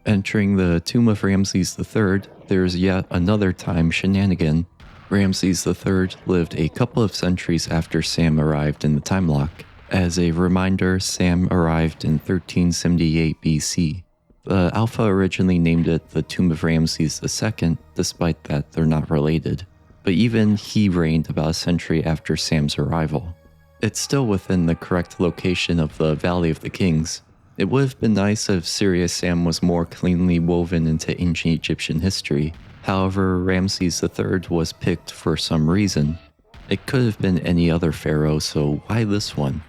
Entering the tomb of Ramses III, there's yet another time shenanigan. Ramses III lived a couple of centuries after Sam arrived in the time lock. As a reminder, Sam arrived in 1378 BC. The Alpha originally named it the Tomb of Ramses II, despite that they're not related. But even he reigned about a century after Sam's arrival. It's still within the correct location of the Valley of the Kings. It would have been nice if Serious Sam was more cleanly woven into ancient Egyptian history. However, Ramses III was picked for some reason. It could have been any other pharaoh, so why this one?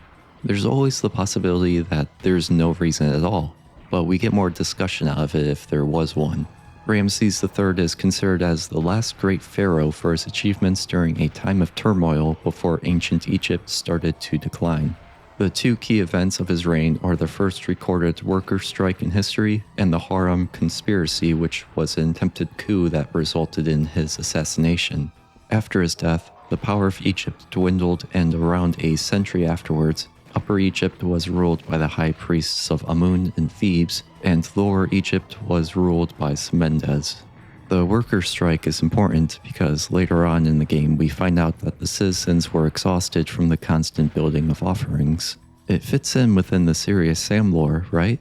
There's always the possibility that there's no reason at all, but we get more discussion out of it if there was one. Ramses III is considered as the last great pharaoh for his achievements during a time of turmoil before ancient Egypt started to decline. The two key events of his reign are the first recorded worker strike in history and the Harem conspiracy, which was an attempted coup that resulted in his assassination. After his death, the power of Egypt dwindled, and around a century afterwards, Upper Egypt was ruled by the high priests of Amun in Thebes, and Lower Egypt was ruled by Semendez. The worker strike is important because later on in the game we find out that the citizens were exhausted from the constant building of offerings. It fits in within the Serious Sam lore, right?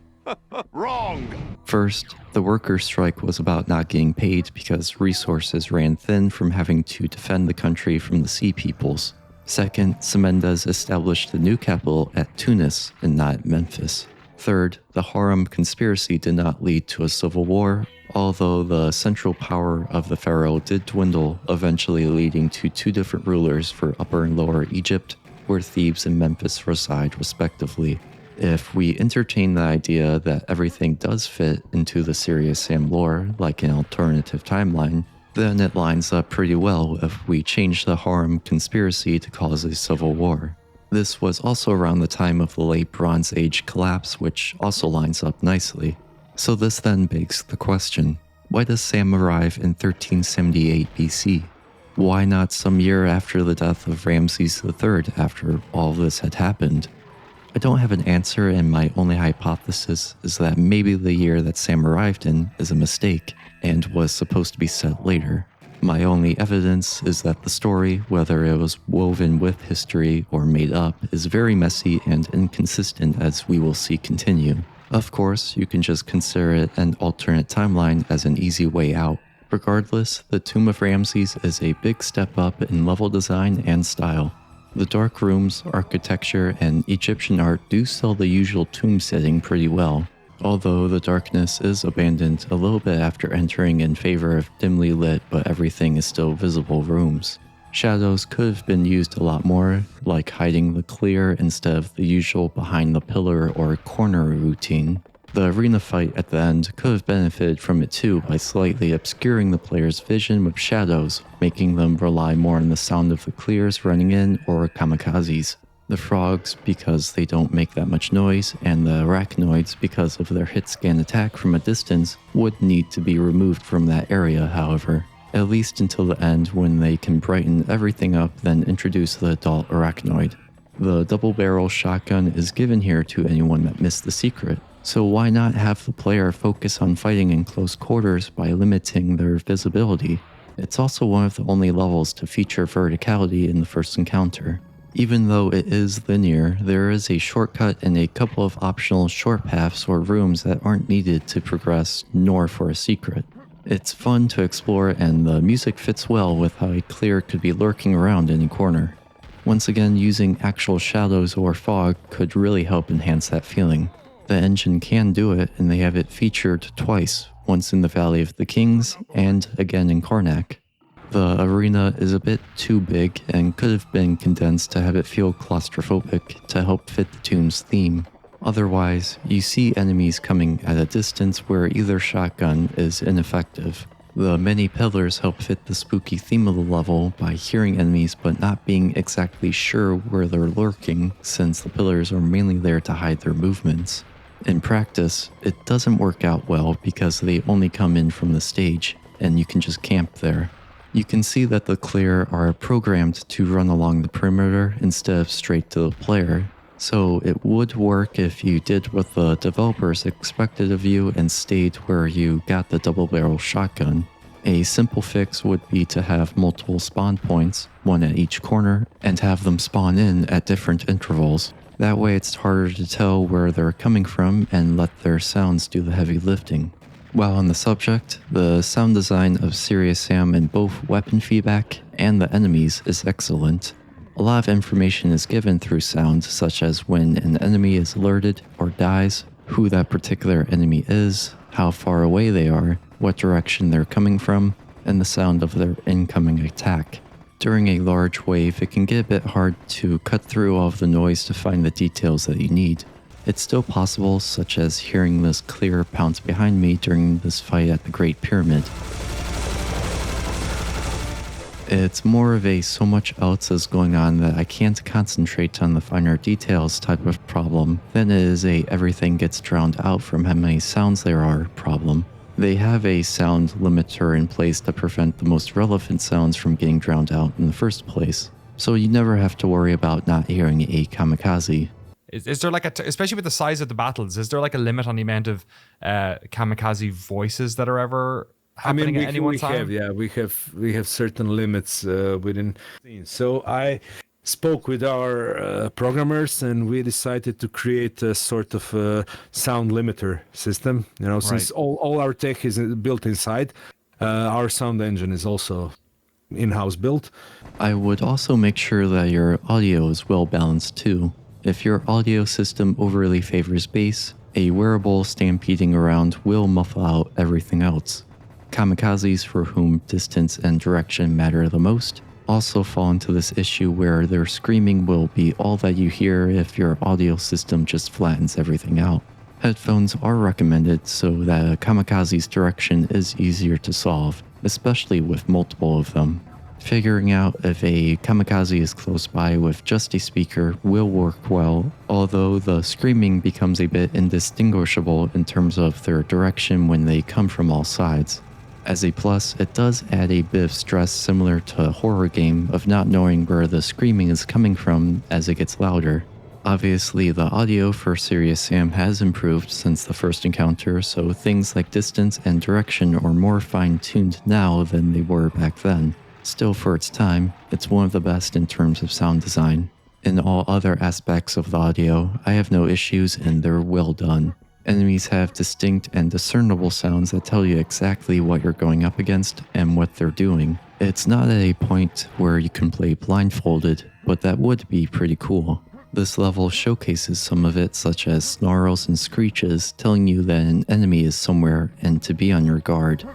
Wrong! First, the worker strike was about not getting paid because resources ran thin from having to defend the country from the sea peoples. Second, Semendez established the new capital at Tunis and not at Memphis. Third, the Harem conspiracy did not lead to a civil war, although the central power of the pharaoh did dwindle, eventually leading to two different rulers for Upper and Lower Egypt, where Thebes and Memphis reside respectively. If we entertain the idea that everything does fit into the Serious Sam lore, like an alternative timeline, then it lines up pretty well if we change the Harem conspiracy to cause a civil war. This was also around the time of the Late Bronze Age collapse, which also lines up nicely. So this then begs the question, why does Sam arrive in 1378 BC? Why not some year after the death of Ramses III after all this had happened? I don't have an answer, and my only hypothesis is that maybe the year that Sam arrived in is a mistake and was supposed to be set later. My only evidence is that the story, whether it was woven with history or made up, is very messy and inconsistent, as we will see continue. Of course, you can just consider it an alternate timeline as an easy way out. Regardless, the Tomb of Ramses is a big step up in level design and style. The dark rooms, architecture, and Egyptian art do sell the usual tomb setting pretty well, although the darkness is abandoned a little bit after entering in favor of dimly lit but everything is still visible rooms. Shadows could have been used a lot more, like hiding the clear instead of the usual behind the pillar or corner routine. The arena fight at the end could have benefited from it too by slightly obscuring the player's vision with shadows, making them rely more on the sound of the clears running in or kamikazes. The frogs because they don't make that much noise, and the arachnoids because of their hit scan attack from a distance would need to be removed from that area, however. At least until the end when they can brighten everything up, then introduce the adult arachnoid. The double-barrel shotgun is given here to anyone that missed the secret, so why not have the player focus on fighting in close quarters by limiting their visibility? It's also one of the only levels to feature verticality in the first encounter. Even though it is linear, there is a shortcut and a couple of optional short paths or rooms that aren't needed to progress, nor for a secret. It's fun to explore, and the music fits well with how a clear could be lurking around any corner. Once again, using actual shadows or fog could really help enhance that feeling. The engine can do it, and they have it featured twice, once in the Valley of the Kings and again in Karnak. The arena is a bit too big and could have been condensed to have it feel claustrophobic to help fit the tomb's theme. Otherwise, you see enemies coming at a distance where either shotgun is ineffective. The many pillars help fit the spooky theme of the level by hearing enemies but not being exactly sure where they're lurking, since the pillars are mainly there to hide their movements. In practice, it doesn't work out well because they only come in from the stage, and you can just camp there. You can see that the clear are programmed to run along the perimeter instead of straight to the player. So it would work if you did what the developers expected of you and stayed where you got the double barrel shotgun. A simple fix would be to have multiple spawn points, one at each corner, and have them spawn in at different intervals. That way it's harder to tell where they're coming from and let their sounds do the heavy lifting. While on the subject, the sound design of Serious Sam in both weapon feedback and the enemies is excellent. A lot of information is given through sound, such as when an enemy is alerted or dies, who that particular enemy is, how far away they are, what direction they're coming from, and the sound of their incoming attack. During a large wave, it can get a bit hard to cut through all of the noise to find the details that you need. It's still possible, such as hearing this clear pounce behind me during this fight at the Great Pyramid. It's more of a so much else is going on that I can't concentrate on the finer details type of problem than it is a everything gets drowned out from how many sounds there are problem. They have a sound limiter in place to prevent the most relevant sounds from getting drowned out in the first place, so you never have to worry about not hearing a kamikaze. Is there like especially with the size of the battles, is there like a limit on the amount of kamikaze voices that are ever happening at any one time? We have certain limits within. So I spoke with our programmers and we decided to create a sort of sound limiter system. Since all our tech is built inside, our sound engine is also in-house built. I would also make sure that your audio is well balanced too. If your audio system overly favors bass, a wearable stampeding around will muffle out everything else. Kamikazes, for whom distance and direction matter the most, also fall into this issue where their screaming will be all that you hear if your audio system just flattens everything out. Headphones are recommended so that a kamikaze's direction is easier to solve, especially with multiple of them. Figuring out if a kamikaze is close by with just a speaker will work well, although the screaming becomes a bit indistinguishable in terms of their direction when they come from all sides. As a plus, it does add a bit of stress similar to a horror game of not knowing where the screaming is coming from as it gets louder. Obviously, the audio for Serious Sam has improved since the first encounter, so things like distance and direction are more fine-tuned now than they were back then. Still, for its time, it's one of the best in terms of sound design. In all other aspects of the audio, I have no issues and they're well done. Enemies have distinct and discernible sounds that tell you exactly what you're going up against and what they're doing. It's not at a point where you can play blindfolded, but that would be pretty cool. This level showcases some of it, such as snarls and screeches, telling you that an enemy is somewhere and to be on your guard.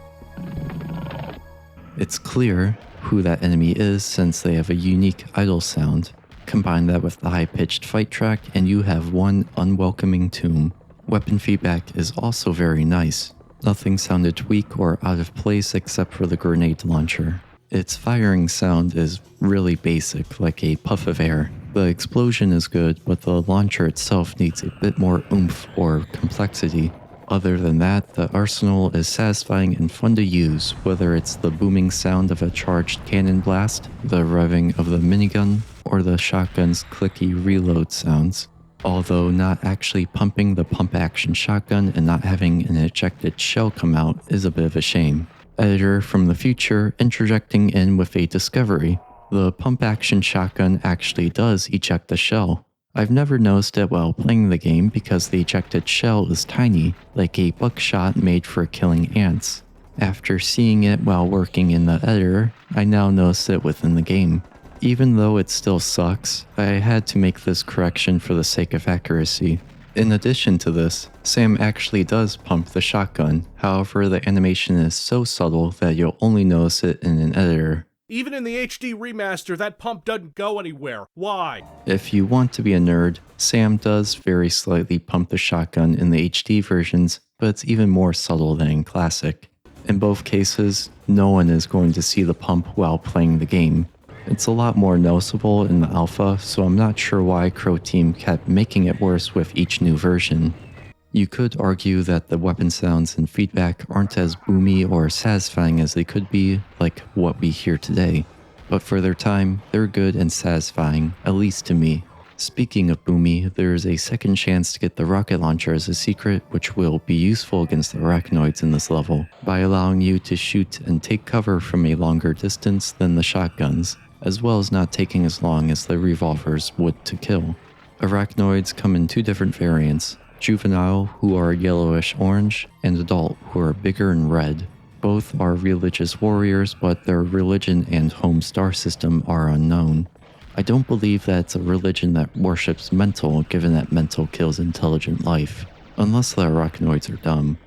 It's clear who that enemy is since they have a unique idle sound. Combine that with the high-pitched fight track and you have one unwelcoming tomb. Weapon feedback is also very nice. Nothing sounded weak or out of place except for the grenade launcher. Its firing sound is really basic, like a puff of air. The explosion is good, but the launcher itself needs a bit more oomph or complexity. Other than that, the arsenal is satisfying and fun to use, whether it's the booming sound of a charged cannon blast, the revving of the minigun, or the shotgun's clicky reload sounds. Although not actually pumping the pump-action shotgun and not having an ejected shell come out is a bit of a shame. Editor from the future interjecting in with a discovery. The pump-action shotgun actually does eject the shell. I've never noticed it while playing the game because the ejected shell is tiny, like a buckshot made for killing ants. After seeing it while working in the editor, I now notice it within the game. Even though it still sucks, I had to make this correction for the sake of accuracy. In addition to this, Sam actually does pump the shotgun, however the animation is so subtle that you'll only notice it in an editor. Even in the HD remaster, that pump doesn't go anywhere. Why? If you want to be a nerd, Sam does very slightly pump the shotgun in the HD versions, but it's even more subtle than in Classic. In both cases, no one is going to see the pump while playing the game. It's a lot more noticeable in the alpha, so I'm not sure why Crow Team kept making it worse with each new version. You could argue that the weapon sounds and feedback aren't as boomy or satisfying as they could be, like what we hear today. But for their time, they're good and satisfying, at least to me. Speaking of Boomy, there's a second chance to get the rocket launcher as a secret, which will be useful against the arachnoids in this level, by allowing you to shoot and take cover from a longer distance than the shotguns, as well as not taking as long as the revolvers would to kill. Arachnoids come in 2 different variants, juvenile, who are yellowish-orange, and adult, who are bigger and red. Both are religious warriors, but their religion and home star system are unknown. I don't believe that it's a religion that worships mental, given that mental kills intelligent life, unless the arachnoids are dumb.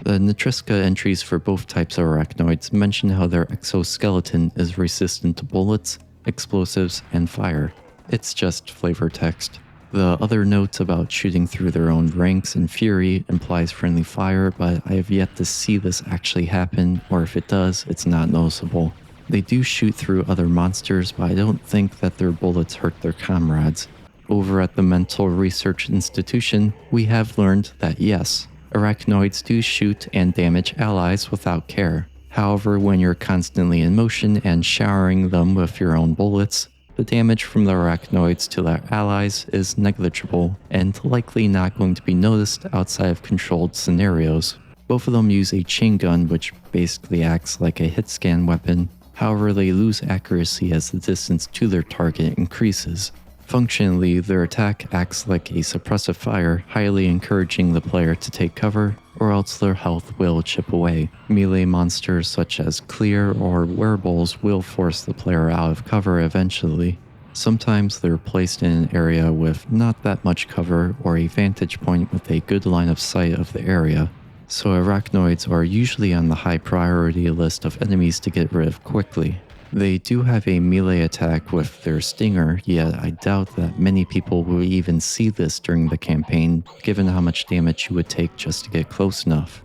The Nitriska entries for both types of arachnoids mention how their exoskeleton is resistant to bullets, explosives, and fire. It's just flavor text. The other notes about shooting through their own ranks in Fury implies friendly fire, but I have yet to see this actually happen, or if it does, it's not noticeable. They do shoot through other monsters, but I don't think that their bullets hurt their comrades. Over at the Mental Research Institution, we have learned that yes, arachnoids do shoot and damage allies without care. However, when you're constantly in motion and showering them with your own bullets, the damage from the arachnoids to their allies is negligible and likely not going to be noticed outside of controlled scenarios. Both of them use a chain gun, which basically acts like a hit scan weapon. However, they lose accuracy as the distance to their target increases. Functionally, their attack acts like a suppressive fire, highly encouraging the player to take cover, or else their health will chip away. Melee monsters such as Clear or Wereballs will force the player out of cover eventually. Sometimes they're placed in an area with not that much cover or a vantage point with a good line of sight of the area. So arachnoids are usually on the high priority list of enemies to get rid of quickly. They do have a melee attack with their stinger, yet I doubt that many people will even see this during the campaign, given how much damage you would take just to get close enough.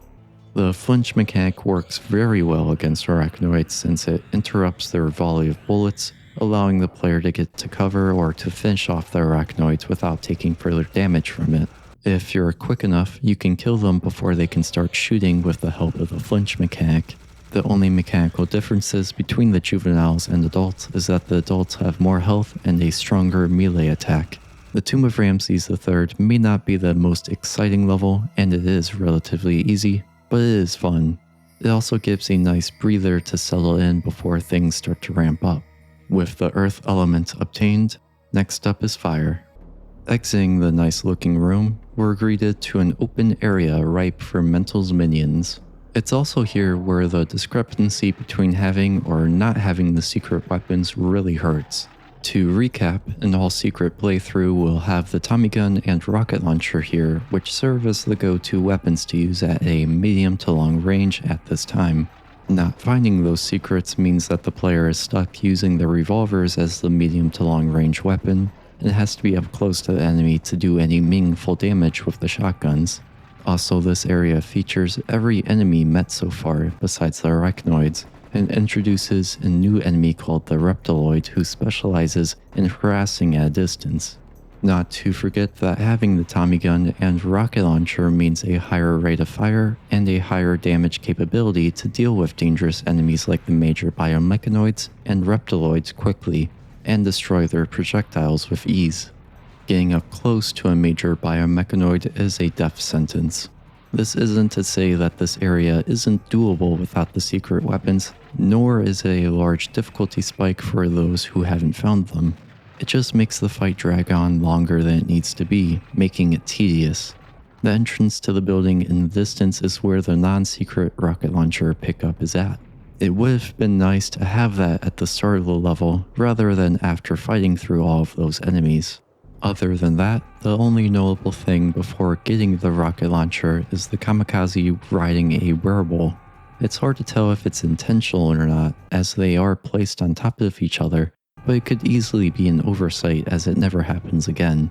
The flinch mechanic works very well against arachnoids since it interrupts their volley of bullets, allowing the player to get to cover or to finish off the arachnoids without taking further damage from it. If you're quick enough, you can kill them before they can start shooting with the help of the flinch mechanic. The only mechanical differences between the juveniles and adults is that the adults have more health and a stronger melee attack. The Tomb of Ramses III may not be the most exciting level, and it is relatively easy, but it is fun. It also gives a nice breather to settle in before things start to ramp up. With the earth element obtained, next up is fire. Exiting the nice looking room, we're greeted to an open area ripe for Mental's minions. It's also here where the discrepancy between having or not having the secret weapons really hurts. To recap, an all-secret playthrough will have the Tommy gun and rocket launcher here, which serve as the go-to weapons to use at a medium to long range at this time. Not finding those secrets means that the player is stuck using the revolvers as the medium to long range weapon, and has to be up close to the enemy to do any meaningful damage with the shotguns. Also, this area features every enemy met so far besides the arachnoids, and introduces a new enemy called the Reptiloid who specializes in harassing at a distance. Not to forget that having the Tommy gun and rocket launcher means a higher rate of fire and a higher damage capability to deal with dangerous enemies like the major biomechanoids and reptiloids quickly, and destroy their projectiles with ease. Getting up close to a major biomechanoid is a death sentence. This isn't to say that this area isn't doable without the secret weapons, nor is it a large difficulty spike for those who haven't found them. It just makes the fight drag on longer than it needs to be, making it tedious. The entrance to the building in the distance is where the non-secret rocket launcher pickup is at. It would have been nice to have that at the start of the level, rather than after fighting through all of those enemies. Other than that, the only notable thing before getting the rocket launcher is the kamikaze riding a wearable. It's hard to tell if it's intentional or not, as they are placed on top of each other, but it could easily be an oversight as it never happens again.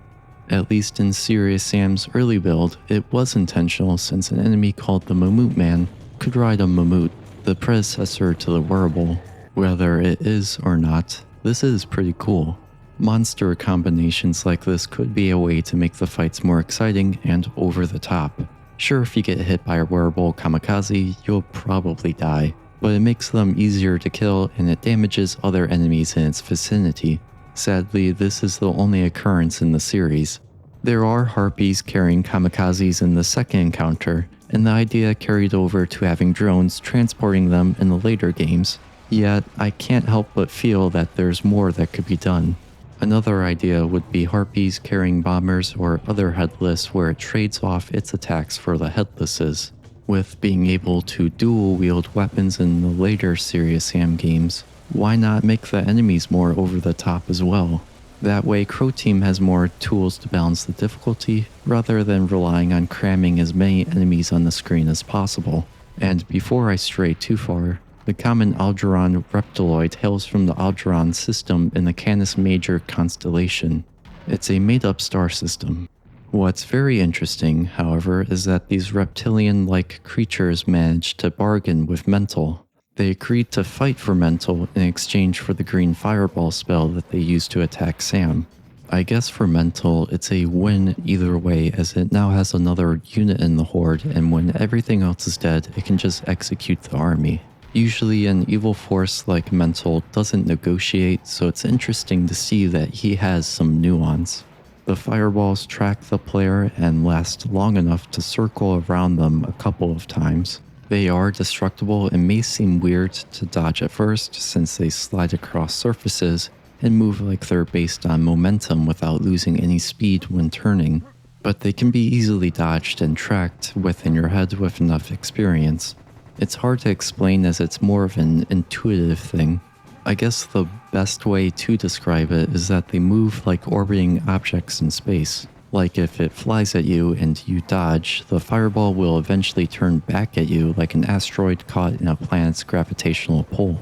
At least in Serious Sam's early build, it was intentional since an enemy called the Mammut Man could ride a Mammut, the predecessor to the wearable. Whether it is or not, this is pretty cool. Monster combinations like this could be a way to make the fights more exciting and over the top. Sure, if you get hit by a wearable kamikaze, you'll probably die, but it makes them easier to kill and it damages other enemies in its vicinity. Sadly, this is the only occurrence in the series. There are harpies carrying kamikazes in the second encounter, and the idea carried over to having drones transporting them in the later games. Yet, I can't help but feel that there's more that could be done. Another idea would be harpies carrying bombers or other headless where it trades off its attacks for the headlesses. With being able to dual-wield weapons in the later Serious Sam games, why not make the enemies more over the top as well? That way Crow Team has more tools to balance the difficulty, rather than relying on cramming as many enemies on the screen as possible. And before I stray too far, the common Algernon reptiloid hails from the Algernon system in the Canis Major constellation. It's a made-up star system. What's very interesting, however, is that these reptilian-like creatures managed to bargain with Mental. They agreed to fight for Mental in exchange for the green fireball spell that they used to attack Sam. I guess for Mental, it's a win either way, as it now has another unit in the Horde, and when everything else is dead, it can just execute the army. Usually an evil force like Mental doesn't negotiate, so it's interesting to see that he has some nuance. The fireballs track the player and last long enough to circle around them a couple of times. They are destructible and may seem weird to dodge at first, since they slide across surfaces and move like they're based on momentum without losing any speed when turning, but they can be easily dodged and tracked within your head with enough experience. It's hard to explain as it's more of an intuitive thing. I guess the best way to describe it is that they move like orbiting objects in space. Like if it flies at you and you dodge, the fireball will eventually turn back at you like an asteroid caught in a planet's gravitational pull.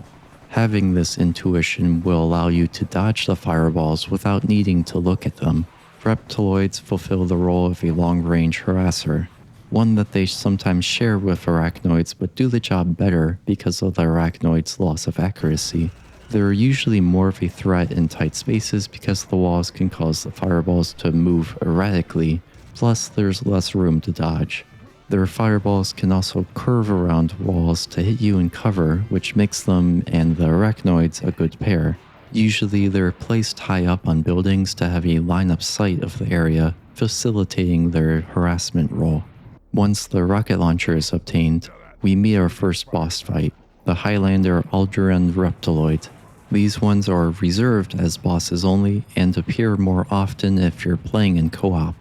Having this intuition will allow you to dodge the fireballs without needing to look at them. Reptiloids fulfill the role of a long-range harasser, one that they sometimes share with arachnoids but do the job better because of the arachnoid's loss of accuracy. They're usually more of a threat in tight spaces because the walls can cause the fireballs to move erratically, plus there's less room to dodge. Their fireballs can also curve around walls to hit you in cover, which makes them and the arachnoids a good pair. Usually they're placed high up on buildings to have a line-up sight of the area, facilitating their harassment role. Once the rocket launcher is obtained, we meet our first boss fight, the Highlander Algernon Reptiloid. These ones are reserved as bosses only and appear more often if you're playing in co-op.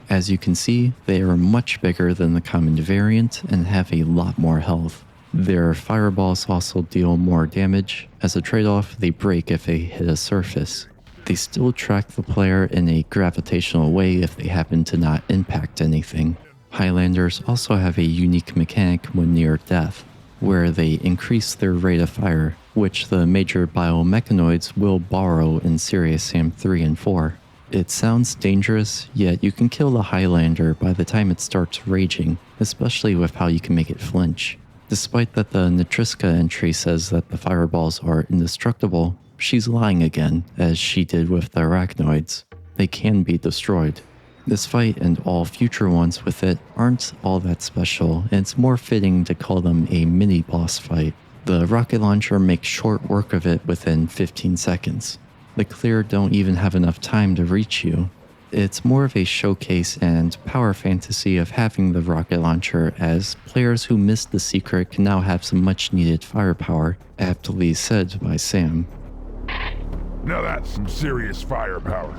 As you can see, they are much bigger than the common variant and have a lot more health. Their fireballs also deal more damage. As a trade-off, they break if they hit a surface. They still track the player in a gravitational way if they happen to not impact anything. Highlanders also have a unique mechanic when near death, where they increase their rate of fire, which the major biomechanoids will borrow in Serious Sam 3 and 4. It sounds dangerous, yet you can kill the Highlander by the time it starts raging, especially with how you can make it flinch. Despite that the Nitriska entry says that the fireballs are indestructible, she's lying again, as she did with the arachnoids. They can be destroyed. This fight and all future ones with it aren't all that special, and it's more fitting to call them a mini-boss fight. The rocket launcher makes short work of it within 15 seconds. The clear don't even have enough time to reach you. It's more of a showcase and power fantasy of having the rocket launcher, as players who missed the secret can now have some much needed firepower, aptly said by Sam. Now that's some serious firepower.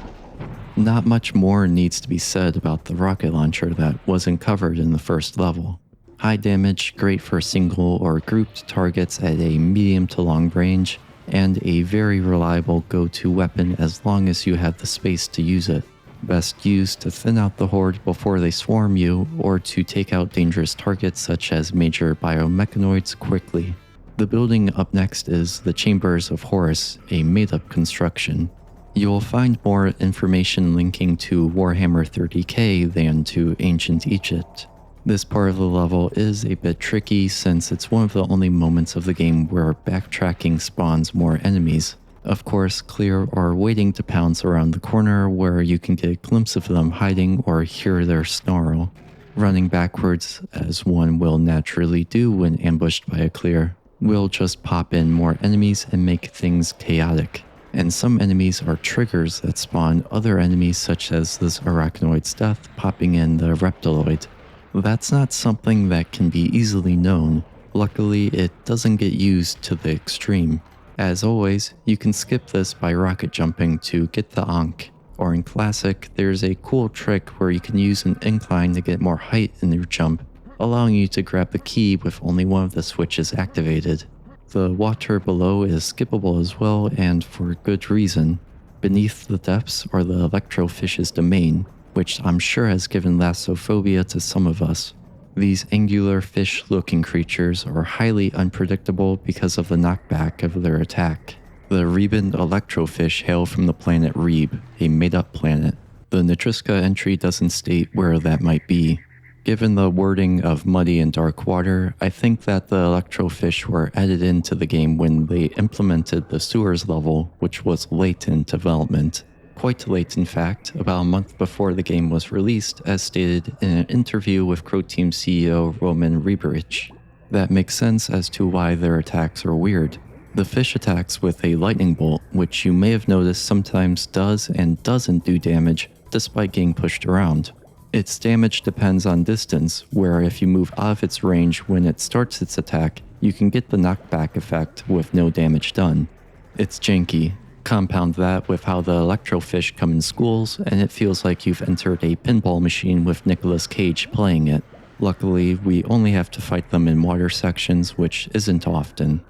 Not much more needs to be said about the rocket launcher that wasn't covered in the first level. High damage, great for single or grouped targets at a medium to long range, and a very reliable go-to weapon as long as you have the space to use it. Best used to thin out the horde before they swarm you, or to take out dangerous targets such as major biomechanoids quickly. The building up next is the Chambers of Horus, a made-up construction. You'll find more information linking to Warhammer 30k than to Ancient Egypt. This part of the level is a bit tricky since it's one of the only moments of the game where backtracking spawns more enemies. Of course, clear are waiting to pounce around the corner where you can get a glimpse of them hiding or hear their snarl. Running backwards, as one will naturally do when ambushed by a clear, will just pop in more enemies and make things chaotic. and some enemies are triggers that spawn other enemies such as this arachnoid's death popping in the reptiloid. That's not something that can be easily known. Luckily, it doesn't get used to the extreme. As always, you can skip this by rocket jumping to get the Ankh, or in Classic, there's a cool trick where you can use an incline to get more height in your jump, allowing you to grab the key with only one of the switches activated. The water below is skippable as well, and for good reason. Beneath the depths are the electrofish's domain, which I'm sure has given lassophobia to some of us. These angular fish-looking creatures are highly unpredictable because of the knockback of their attack. The Rebend electrofish hail from the planet Reb, a made-up planet. The Nitriska entry doesn't state where that might be. Given the wording of muddy and dark water, I think that the electrofish were added into the game when they implemented the sewers level, which was late in development. Quite late, in fact, about a month before the game was released, as stated in an interview with Crow Team CEO Roman Reberich. That makes sense as to why their attacks are weird. The fish attacks with a lightning bolt, which you may have noticed sometimes does and doesn't do damage, despite getting pushed around. Its damage depends on distance, where if you move out of its range when it starts its attack, you can get the knockback effect with no damage done. It's janky. Compound that with how the electrofish come in schools, and it feels like you've entered a pinball machine with Nicolas Cage playing it. Luckily, we only have to fight them in water sections, which isn't often.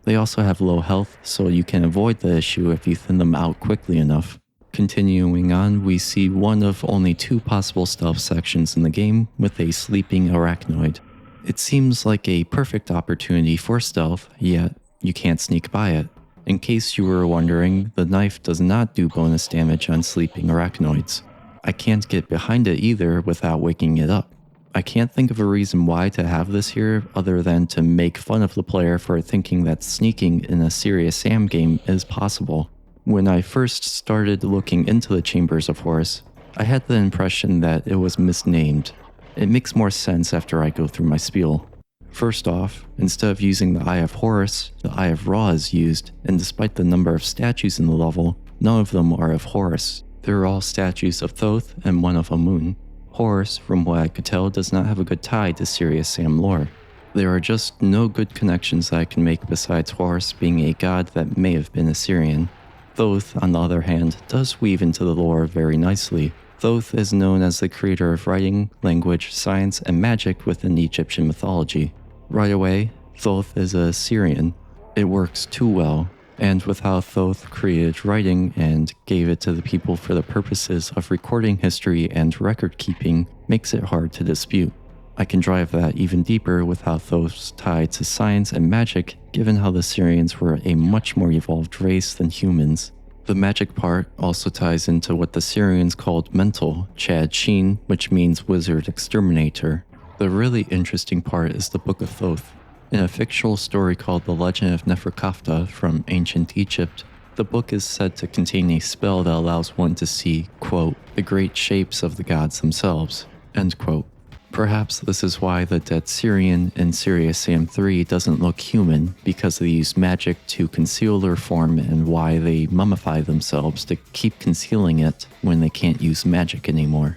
They also have low health, so you can avoid the issue if you thin them out quickly enough. Continuing on, we see one of only 2 possible stealth sections in the game with a sleeping arachnoid. It seems like a perfect opportunity for stealth, yet you can't sneak by it. In case you were wondering, the knife does not do bonus damage on sleeping arachnoids. I can't get behind it either without waking it up. I can't think of a reason why to have this here other than to make fun of the player for thinking that sneaking in a Serious Sam game is possible. When I first started looking into the Chambers of Horus, I had the impression that it was misnamed. It makes more sense after I go through my spiel. First off, instead of using the Eye of Horus, the Eye of Ra is used, and despite the number of statues in the level, none of them are of Horus. They're all statues of Thoth and one of Amun. Horus, from what I could tell, does not have a good tie to Serious Sam lore. There are just no good connections that I can make besides Horus being a god that may have been Assyrian. Thoth, on the other hand, does weave into the lore very nicely. Thoth is known as the creator of writing, language, science, and magic within Egyptian mythology. Right away, Thoth is a Assyrian. It works too well, and with how Thoth created writing and gave it to the people for the purposes of recording history and record keeping makes it hard to dispute. I can drive that even deeper with how Thoth's tied to science and magic, given how the Syrians were a much more evolved race than humans. The magic part also ties into what the Syrians called mental, Chad Sheen, which means wizard exterminator. The really interesting part is the Book of Thoth. In a fictional story called The Legend of Neferkafta from ancient Egypt, the book is said to contain a spell that allows one to see, quote, the great shapes of the gods themselves, end quote. Perhaps this is why the dead Syrian in Serious Sam 3 doesn't look human, because they use magic to conceal their form, and why they mummify themselves to keep concealing it when they can't use magic anymore.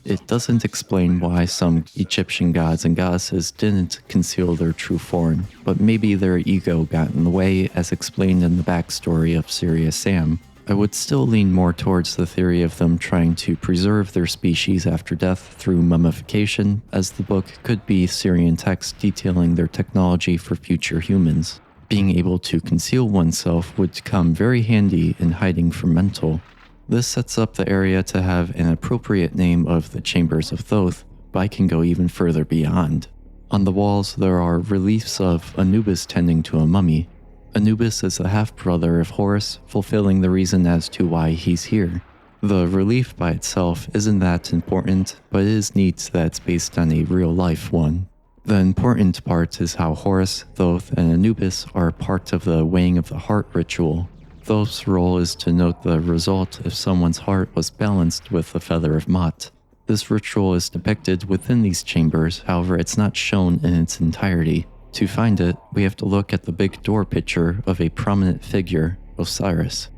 It doesn't explain why some Egyptian gods and goddesses didn't conceal their true form, but maybe their ego got in the way, as explained in the backstory of Serious Sam. I would still lean more towards the theory of them trying to preserve their species after death through mummification, as the book could be Syrian text detailing their technology for future humans. Being able to conceal oneself would come very handy in hiding from mental. This sets up the area to have an appropriate name of the Chambers of Thoth, but I can go even further beyond. On the walls there are reliefs of Anubis tending to a mummy. Anubis is the half-brother of Horus, fulfilling the reason as to why he's here. The relief by itself isn't that important, but it is neat that it's based on a real-life one. The important part is how Horus, Thoth, and Anubis are part of the weighing of the heart ritual. Thoth's role is to note the result if someone's heart was balanced with the feather of Mot. This ritual is depicted within these chambers, however it's not shown in its entirety. To find it, we have to look at the big door picture of a prominent figure, Osiris.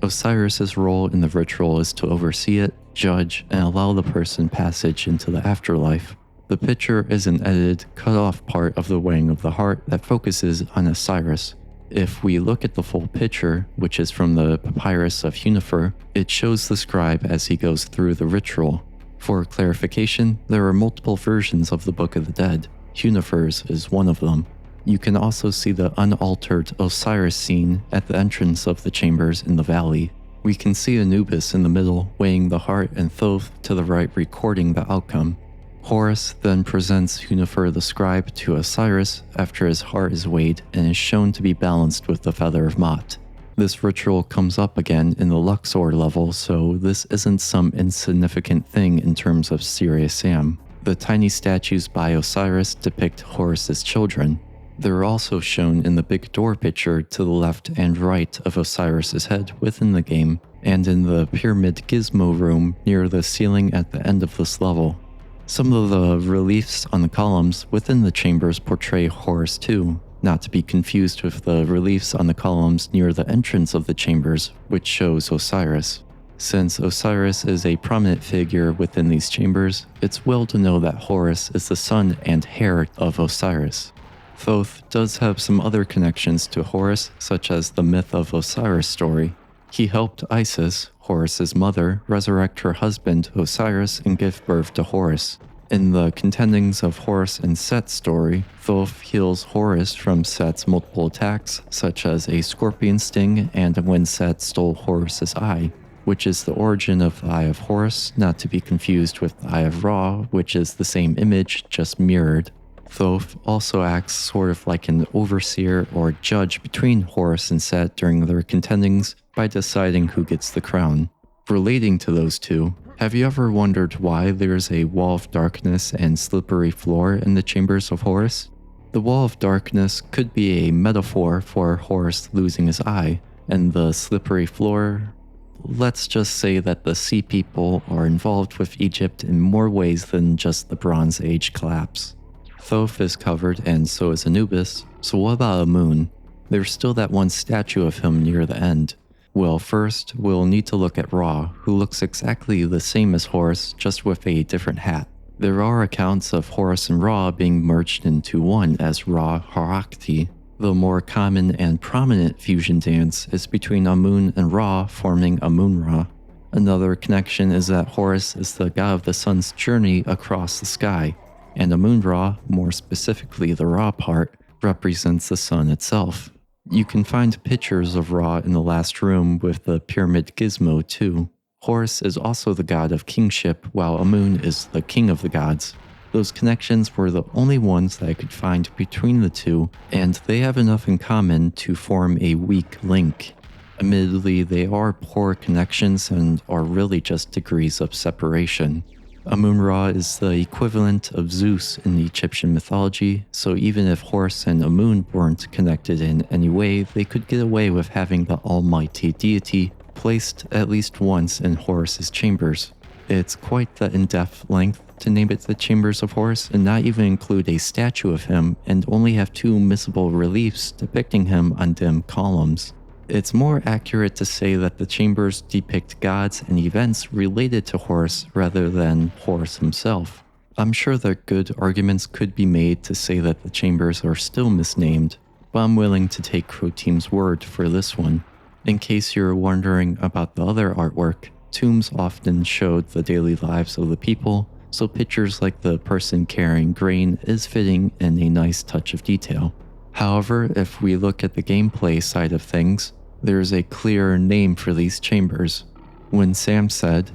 Osiris's role in the ritual is to oversee it, judge, and allow the person passage into the afterlife. The picture is an edited, cut-off part of the weighing of the heart that focuses on Osiris. If we look at the full picture, which is from the papyrus of Hunefer, it shows the scribe as he goes through the ritual. For clarification, there are multiple versions of the Book of the Dead. Hunefer's is one of them. You can also see the unaltered Osiris scene at the entrance of the chambers in the valley. We can see Anubis in the middle weighing the heart and Thoth to the right recording the outcome. Horus then presents Hunefer the scribe to Osiris after his heart is weighed and is shown to be balanced with the feather of Ma'at. This ritual comes up again in the Luxor level, so this isn't some insignificant thing in terms of Serious Sam. The tiny statues by Osiris depict Horus's children. They're also shown in the big door picture to the left and right of Osiris's head within the game, and in the pyramid gizmo room near the ceiling at the end of this level. Some of the reliefs on the columns within the chambers portray Horus too, not to be confused with the reliefs on the columns near the entrance of the chambers, which shows Osiris. Since Osiris is a prominent figure within these chambers, it's well to know that Horus is the son and heir of Osiris. Thoth does have some other connections to Horus, such as the myth of Osiris story. He helped Isis, Horus's mother, resurrect her husband Osiris and give birth to Horus. In the contendings of Horus and Set's story, Thoth heals Horus from Set's multiple attacks, such as a scorpion sting and when Set stole Horus's eye, which is the origin of the Eye of Horus, not to be confused with the Eye of Ra, which is the same image, just mirrored. Thoth also acts sort of like an overseer or judge between Horus and Set during their contendings by deciding who gets the crown. Relating to those two, have you ever wondered why there's a wall of darkness and slippery floor in the chambers of Horus? The wall of darkness could be a metaphor for Horus losing his eye, and the slippery floor, let's just say that the Sea People are involved with Egypt in more ways than just the Bronze Age collapse. Thoth is covered and so is Anubis, so what about Amun? There's still that one statue of him near the end. Well, first, we'll need to look at Ra, who looks exactly the same as Horus, just with a different hat. There are accounts of Horus and Ra being merged into one as Ra Harakti. The more common and prominent fusion dance is between Amun and Ra, forming Amun-Ra. Another connection is that Horus is the god of the sun's journey across the sky, and Amun-Ra, more specifically the Ra part, represents the sun itself. You can find pictures of Ra in the last room with the pyramid gizmo too. Horus is also the god of kingship, while Amun is the king of the gods. Those connections were the only ones that I could find between the two, and they have enough in common to form a weak link. Admittedly, they are poor connections and are really just degrees of separation. Amun-Ra is the equivalent of Zeus in the Egyptian mythology, so even if Horus and Amun weren't connected in any way, they could get away with having the almighty deity placed at least once in Horus's chambers. It's quite the in-depth length to name it the Chambers of Horus and not even include a statue of him and only have two missable reliefs depicting him on dim columns. It's more accurate to say that the chambers depict gods and events related to Horus rather than Horus himself. I'm sure that good arguments could be made to say that the chambers are still misnamed, but I'm willing to take Crow Team's word for this one. In case you're wondering about the other artwork, tombs often showed the daily lives of the people, so pictures like the person carrying grain is fitting and a nice touch of detail. However, if we look at the gameplay side of things, there's a clearer name for these chambers. When Sam said,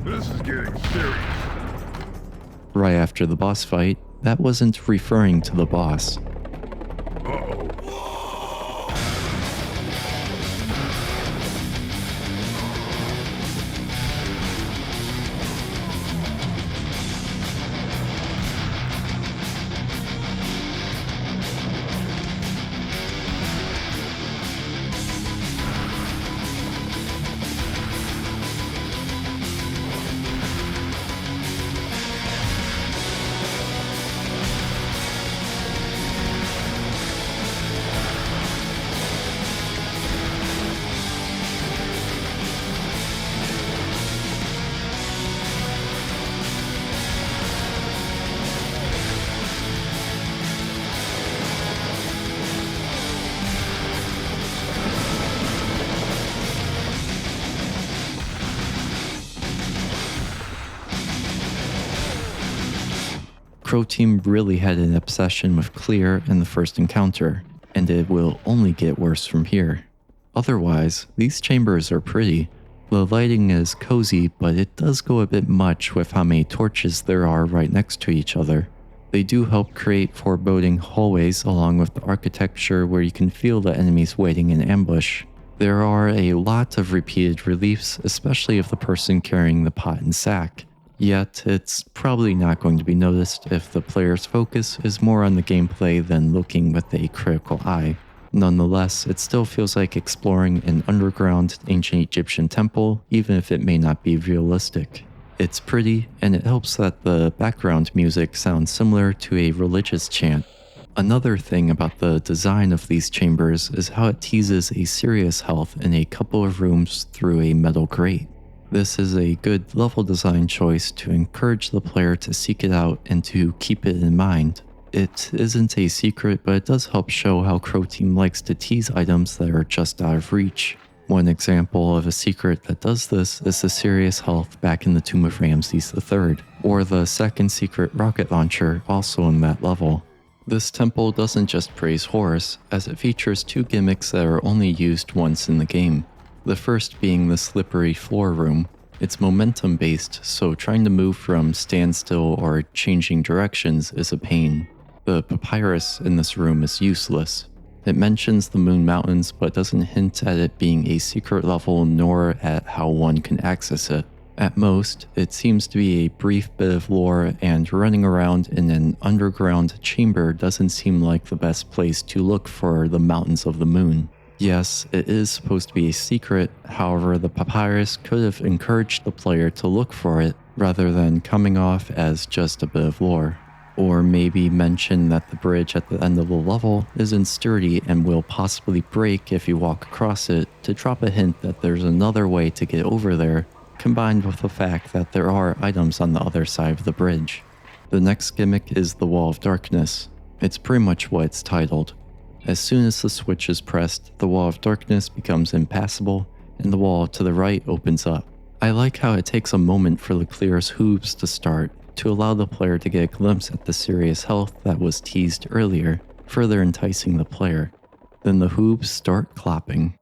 "This is getting serious," right after the boss fight, that wasn't referring to the boss. uh-oh. Crow Team really had an obsession with clear in the first encounter, and it will only get worse from here. Otherwise, these chambers are pretty. The lighting is cozy, but it does go a bit much with how many torches there are right next to each other. They do help create foreboding hallways along with the architecture where you can feel the enemies waiting in ambush. There are a lot of repeated reliefs, especially of the person carrying the pot and sack. Yet, it's probably not going to be noticed if the player's focus is more on the gameplay than looking with a critical eye. Nonetheless, it still feels like exploring an underground ancient Egyptian temple, even if it may not be realistic. It's pretty, and it helps that the background music sounds similar to a religious chant. Another thing about the design of these chambers is how it teases a serious health in a couple of rooms through a metal grate. This is a good level design choice to encourage the player to seek it out and to keep it in mind. It isn't a secret, but it does help show how Crow Team likes to tease items that are just out of reach. One example of a secret that does this is the serious health back in the Tomb of Ramses III, or the second secret rocket launcher also in that level. This temple doesn't just praise Horus, as it features two gimmicks that are only used once in the game. The first being the slippery floor room. It's momentum based, so trying to move from standstill or changing directions is a pain. The papyrus in this room is useless. It mentions the Moon Mountains but doesn't hint at it being a secret level nor at how one can access it. At most, it seems to be a brief bit of lore, and running around in an underground chamber doesn't seem like the best place to look for the Mountains of the Moon. Yes, it is supposed to be a secret, however the papyrus could have encouraged the player to look for it rather than coming off as just a bit of lore. Or maybe mention that the bridge at the end of the level isn't sturdy and will possibly break if you walk across it, to drop a hint that there's another way to get over there, combined with the fact that there are items on the other side of the bridge. The next gimmick is the Wall of Darkness. It's pretty much what it's titled. As soon as the switch is pressed, the Wall of Darkness becomes impassable, and the wall to the right opens up. I like how it takes a moment for the clear's hooves to start, to allow the player to get a glimpse at the serious health that was teased earlier, further enticing the player. Then the hooves start clapping.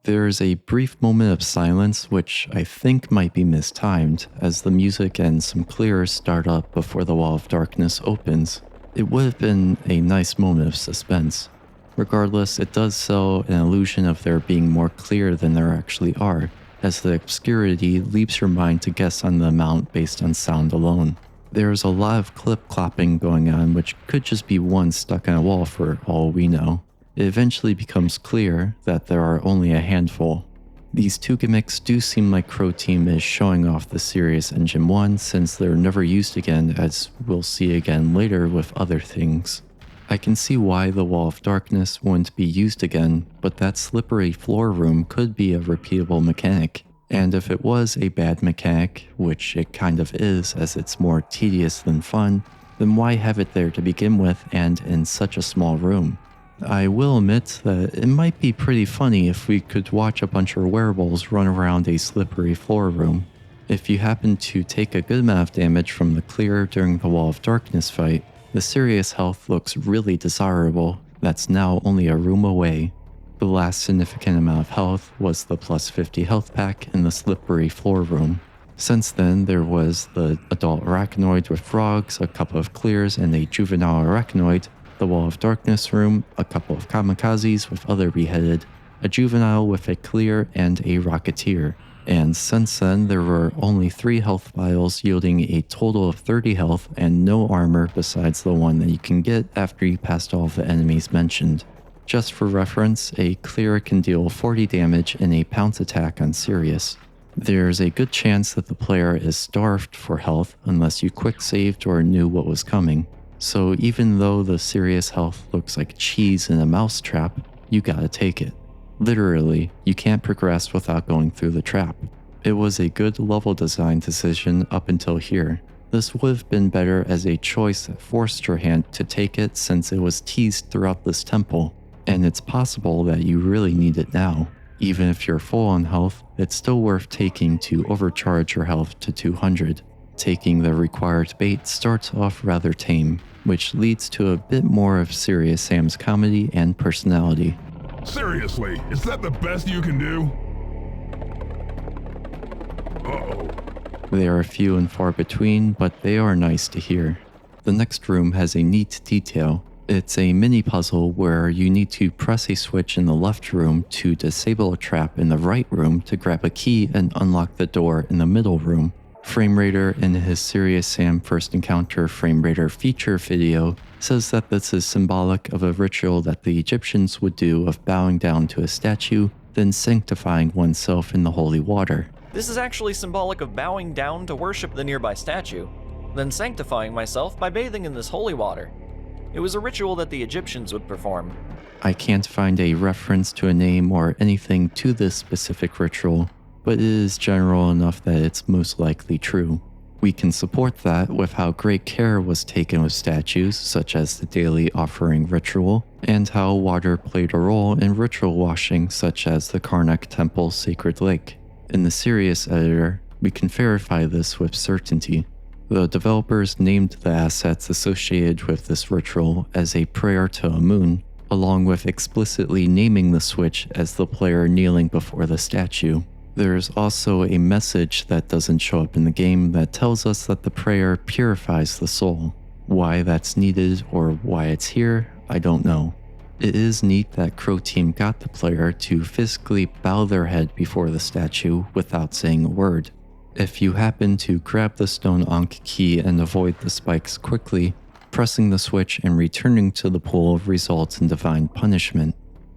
There's a brief moment of silence which I think might be mistimed, as the music and some clears start up before the Wall of Darkness opens. It would have been a nice moment of suspense. Regardless, it does sell an illusion of there being more clear than there actually are, as the obscurity leaves your mind to guess on the amount based on sound alone. There's a lot of clip-clopping going on, which could just be one stuck on a wall for all we know. It eventually becomes clear that there are only a handful. These two gimmicks do seem like Crow Team is showing off the Sirius Engine 1 since they're never used again, as we'll see again later with other things. I can see why the Wall of Darkness wouldn't be used again, but that slippery floor room could be a repeatable mechanic. And if it was a bad mechanic, which it kind of is as it's more tedious than fun, then why have it there to begin with and in such a small room? I will admit that it might be pretty funny if we could watch a bunch of werewolves run around a slippery floor room. If you happen to take a good amount of damage from the clear during the Wall of Darkness fight, the serious health looks really desirable. That's now only a room away. The last significant amount of health was the plus 50 health pack in the slippery floor room. Since then, there was the adult arachnoid with frogs, a couple of clears, and a juvenile arachnoid, the Wall of Darkness room, a couple of kamikazes with other beheaded, a juvenile with a clear, and a rocketeer. And since then, there were only 3 health vials yielding a total of 30 health and no armor besides the one that you can get after you passed all of the enemies mentioned. Just for reference, a clear can deal 40 damage in a pounce attack on Sirius. There's a good chance that the player is starved for health unless you quick saved or knew what was coming. So even though the Sirius health looks like cheese in a mousetrap, you gotta take it. Literally, you can't progress without going through the trap. It was a good level design decision up until here. This would have been better as a choice that forced your hand to take it since it was teased throughout this temple. And it's possible that you really need it now. Even if you're full on health, it's still worth taking to overcharge your health to 200. taking the required bait starts off rather tame, which leads to a bit more of Serious Sam's comedy and personality. Seriously, is that the best you can do? Uh-oh. They are few and far between, but they are nice to hear. The next room has a neat detail. It's a mini puzzle where you need to press a switch in the left room to disable a trap in the right room to grab a key and unlock the door in the middle room. Frame Raider, in his Serious Sam First Encounter Frame Raider feature video, says that this is symbolic of a ritual that the Egyptians would do of bowing down to a statue, then sanctifying oneself in the holy water. This is actually symbolic of bowing down to worship the nearby statue, then sanctifying myself by bathing in this holy water. It was a ritual that the Egyptians would perform. I can't find a reference to a name or anything to this specific ritual, but it is general enough that it's most likely true. We can support that with how great care was taken with statues, such as the daily offering ritual, and how water played a role in ritual washing, such as the Karnak Temple's sacred lake. In the Serious editor, we can verify this with certainty. The developers named the assets associated with this ritual as a prayer to Amun, along with explicitly naming the switch as the player kneeling before the statue. There's also a message that doesn't show up in the game that tells us that the prayer purifies the soul. Why that's needed or why it's here, I don't know. It is neat that Crow Team got the player to physically bow their head before the statue without saying a word. If you happen to grab the stone Ankh key and avoid the spikes quickly, pressing the switch and returning to the pool results in divine punishment.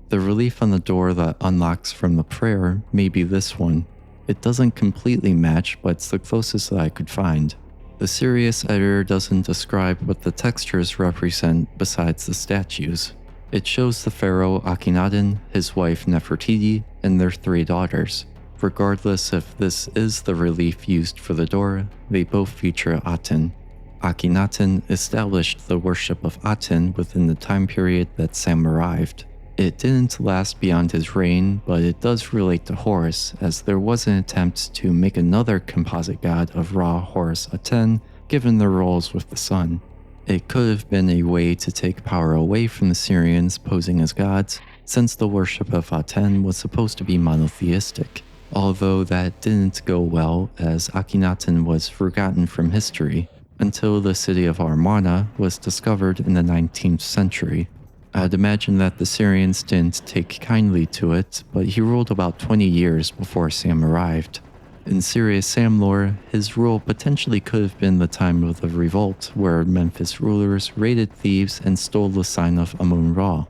The relief on the door that unlocks from the prayer may be this one. It doesn't completely match, but it's the closest that I could find. The Serious editor doesn't describe what the textures represent besides the statues. It shows the pharaoh Akhenaten, his wife Nefertiti, and their 3 daughters. Regardless if this is the relief used for the door, they both feature Aten. Akhenaten established the worship of Aten within the time period that Sam arrived. It didn't last beyond his reign, but it does relate to Horus, as there was an attempt to make another composite god of Ra, Horus, Aten, given their roles with the sun. It could have been a way to take power away from the Syrians posing as gods, since the worship of Aten was supposed to be monotheistic. Although that didn't go well, as Akhenaten was forgotten from history, until the city of Amarna was discovered in the 19th century. I'd imagine that the Syrians didn't take kindly to it, but he ruled about 20 years before Sam arrived. In Serious Sam lore, his rule potentially could have been the time of the revolt, where Memphis rulers raided Thebes and stole the sign of Amun-Ra.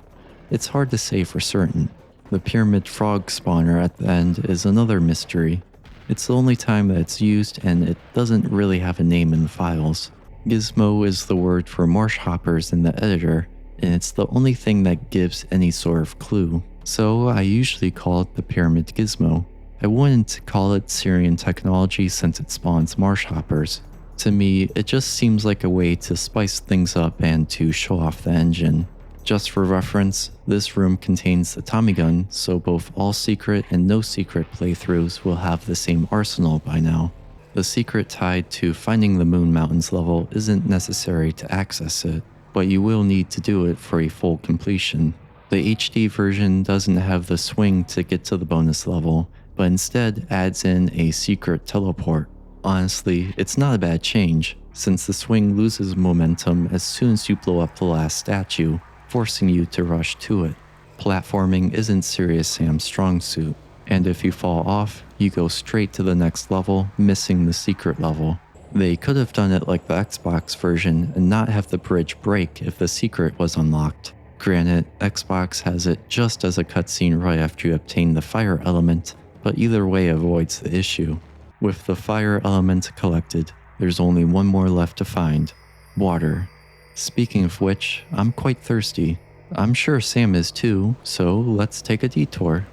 It's hard to say for certain. The pyramid frog spawner at the end is another mystery. It's the only time that it's used, and it doesn't really have a name in the files. Gizmo is the word for marsh hoppers in the editor, and it's the only thing that gives any sort of clue. So I usually call it the pyramid gizmo. I wouldn't call it Syrian technology since it spawns marsh hoppers. To me, it just seems like a way to spice things up and to show off the engine. Just for reference, this room contains the Tommy gun, so both all secret and no secret playthroughs will have the same arsenal by now. The secret tied to finding the Moon Mountains level isn't necessary to access it, but you will need to do it for a full completion. The HD version doesn't have the swing to get to the bonus level, but instead adds in a secret teleport. Honestly, it's not a bad change, since the swing loses momentum as soon as you blow up the last statue, forcing you to rush to it. Platforming isn't Serious Sam's strong suit, and if you fall off, you go straight to the next level, missing the secret level. They could have done it like the Xbox version and not have the bridge break if the secret was unlocked. Granted, Xbox has it just as a cutscene right after you obtain the fire element, but either way avoids the issue. With the fire element collected, there's only one more left to find: water. Speaking of which, I'm quite thirsty. I'm sure Sam is too, so let's take a detour.